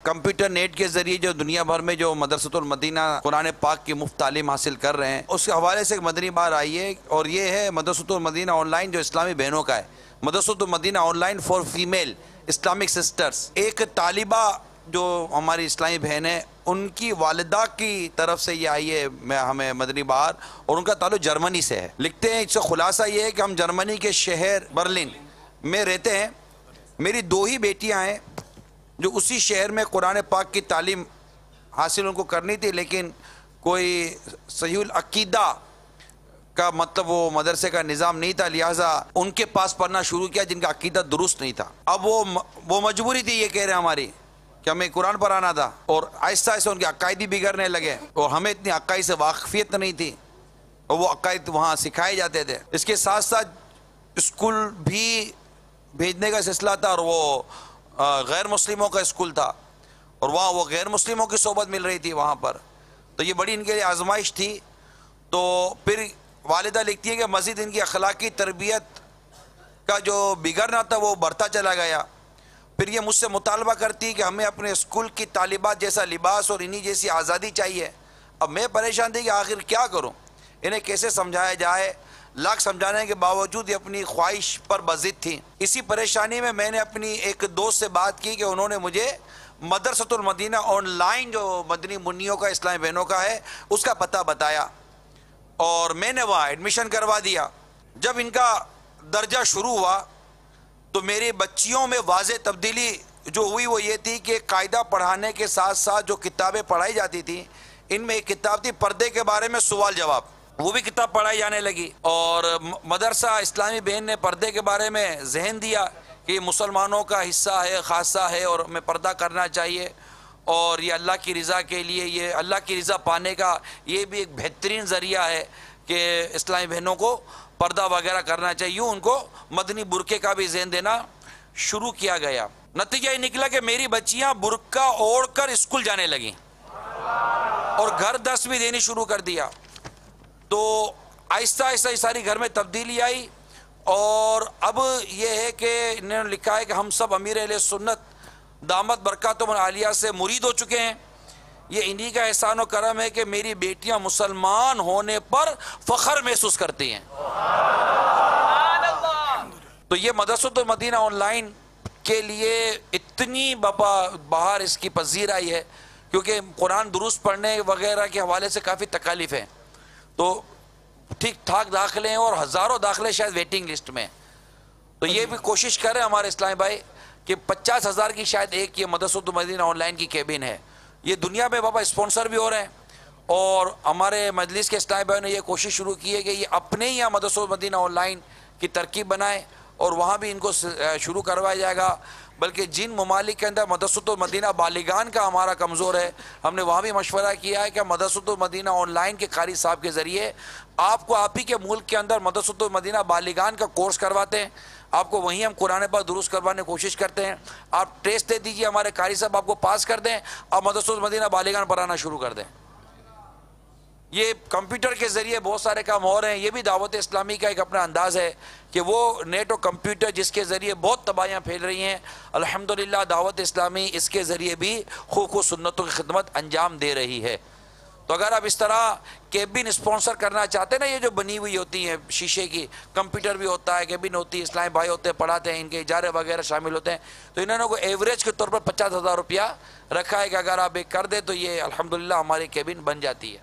Computer net کے ذریعے جو دنیا بھر میں جو مدرسۃ المدینہ قرآن پاک کی مفت تعلیم حاصل کر رہے ہیں، اس کے حوالے سے ایک مدنی بات آئی ہے، اور یہ ہے مدرسۃ المدینہ آن لائن جو اسلامی بہنوں کا ہے، مدرسۃ المدینہ on line for female Islamic sisters. ایک طالبہ جو ہماری اسلامی بہن ہے، ان کی والدہ کی طرف سے یہ آئی ہے ہمیں مدنی بہار، اور ان کا تعلق جرمنی سے ہے۔ لکھتے ہیں اس سے خلاصہ یہ ہے کہ ہم جرمنی کے شہر برلن میں رہتے ہیں، میری دو ہی بیٹیاں ہیں جو اسی شہر میں قرآن پاک کی تعلیم حاصل ان کو کرنی تھی، لیکن کوئی صحیح العقیدہ کا مطلب وہ مدرسے کا نظام نہیں تھا، لہٰذا ان کے پاس پڑھنا شروع کیا جن کا عقیدہ درست نہیں تھا۔ اب وہ مجبوری تھی، یہ کہہ رہے ہیں ہماری کہ ہمیں قرآن پڑھانا تھا، اور آہستہ آہستہ ان کے عقائد بگڑنے لگے، اور ہمیں اتنی عقائد سے واقفیت نہیں تھی، اور وہ عقائد وہاں سکھائے جاتے تھے۔ اس کے ساتھ ساتھ اسکول بھی بھیجنے کا سلسلہ تھا، اور وہ غیر مسلموں کا اسکول تھا، اور وہاں وہ غیر مسلموں کی صحبت مل رہی تھی وہاں پر، تو یہ بڑی ان کے لیے آزمائش تھی۔ تو پھر والدہ لکھتی ہے کہ مزید ان کی اخلاقی تربیت کا جو بگڑنا تھا وہ بڑھتا چلا گیا۔ پھر یہ مجھ سے مطالبہ کرتی کہ ہمیں اپنے اسکول کی طالبات جیسا لباس اور انہی جیسی آزادی چاہیے۔ اب میں پریشان تھی کہ آخر کیا کروں، انہیں کیسے سمجھایا جائے۔ لاکھ سمجھانے کے باوجود یہ اپنی خواہش پر بضد تھی۔ اسی پریشانی میں نے اپنی ایک دوست سے بات کی کہ انہوں نے مجھے مدرسۃ المدینہ آن لائن جو مدنی منیوں کا اسلامی بہنوں کا ہے اس کا پتہ بتایا، اور میں نے وہاں ایڈمیشن کروا دیا۔ جب ان کا درجہ شروع ہوا تو میری بچیوں میں واضح تبدیلی جو ہوئی وہ یہ تھی کہ قاعدہ پڑھانے کے ساتھ ساتھ جو کتابیں پڑھائی جاتی تھیں، ان میں ایک کتاب تھی پردے کے بارے میں سوال جواب، وہ بھی کتاب پڑھائی جانے لگی، اور مدرسہ اسلامی بہن نے پردے کے بارے میں ذہن دیا کہ یہ مسلمانوں کا حصہ ہے، خاصہ ہے، اور ہمیں پردہ کرنا چاہیے، اور یہ اللہ کی رضا کے لیے، یہ اللہ کی رضا پانے کا یہ بھی ایک بہترین ذریعہ ہے کہ اسلامی بہنوں کو پردہ وغیرہ کرنا چاہیے۔ یوں ان کو مدنی برقعے کا بھی ذہن دینا شروع کیا گیا۔ نتیجہ یہ نکلا کہ میری بچیاں برقعہ اوڑھ کر اسکول جانے لگیں، اور گھر درس بھی دینی شروع کر دیا۔ تو آہستہ آہستہ یہ ساری گھر میں تبدیلی آئی، اور اب یہ ہے کہ انہوں نے لکھا ہے کہ ہم سب امیر اہل سنت دامت برکاتہم العالیہ سے مرید ہو چکے ہیں۔ یہ انہی کا احسان و کرم ہے کہ میری بیٹیاں مسلمان ہونے پر فخر محسوس کرتی ہیں۔ تو یہ مدرسۃ المدینہ آن لائن کے لیے اتنی بہار اس کی پذیر آئی ہے، کیونکہ قرآن درست پڑھنے وغیرہ کے حوالے سے کافی تکالیف ہیں، تو ٹھیک ٹھاک داخلے ہیں، اور ہزاروں داخلے شاید ویٹنگ لسٹ میں۔ تو یہ بھی کوشش کریں ہمارے اسلامی بھائی کہ 50,000 کی شاید ایک یہ مدرسۃ المدینہ آن لائن کی کیبن ہے، یہ دنیا میں اسپانسر بھی ہو رہے ہیں، اور ہمارے مجلس کے اسلامی بھائی نے یہ کوشش شروع کی ہے کہ یہ اپنے ہی یہاں مدرسۃ المدینہ آن لائن کی ترکیب بنائیں، اور وہاں بھی ان کو شروع کروایا جائے گا۔ بلکہ جن ممالک کے اندر مدرسۃ المدینہ بالغان کا ہمارا کمزور ہے، ہم نے وہاں بھی مشورہ کیا ہے کہ مدرسۃ المدینہ آن لائن کے قاری صاحب کے ذریعے آپ کو آپ ہی کے ملک کے اندر مدرسۃ المدینہ بالغان کا کورس کرواتے ہیں، آپ کو وہیں ہم قرآن پاک درست کروانے کی کوشش کرتے ہیں، آپ ٹیسٹ دے دیجئے، ہمارے قاری صاحب آپ کو پاس کر دیں، آپ مدرسۃ المدینہ بالغان پڑھانا شروع کر دیں۔ یہ کمپیوٹر کے ذریعے بہت سارے کام ہو رہے ہیں، یہ بھی دعوت اسلامی کا ایک اپنا انداز ہے کہ وہ نیٹ و کمپیوٹر جس کے ذریعے بہت تباہیاں پھیل رہی ہیں، الحمدللہ دعوت اسلامی اس کے ذریعے بھی حقوق و سنتوں کی خدمت انجام دے رہی ہے۔ تو اگر آپ اس طرح کیبن اسپانسر کرنا چاہتے ہیں نا، یہ جو بنی ہوئی ہوتی ہیں شیشے کی، کمپیوٹر بھی ہوتا ہے، کیبن ہوتی ہے، اسلامی بھائی ہوتے ہیں پڑھاتے ہیں، ان کے اجارے وغیرہ شامل ہوتے ہیں، تو انہوں نے کوئی ایوریج کے طور پر 50,000 روپیہ رکھا ہے کہ اگر آپ ایک کر دیں تو یہ الحمدللہ ہماری کیبن بن جاتی ہے۔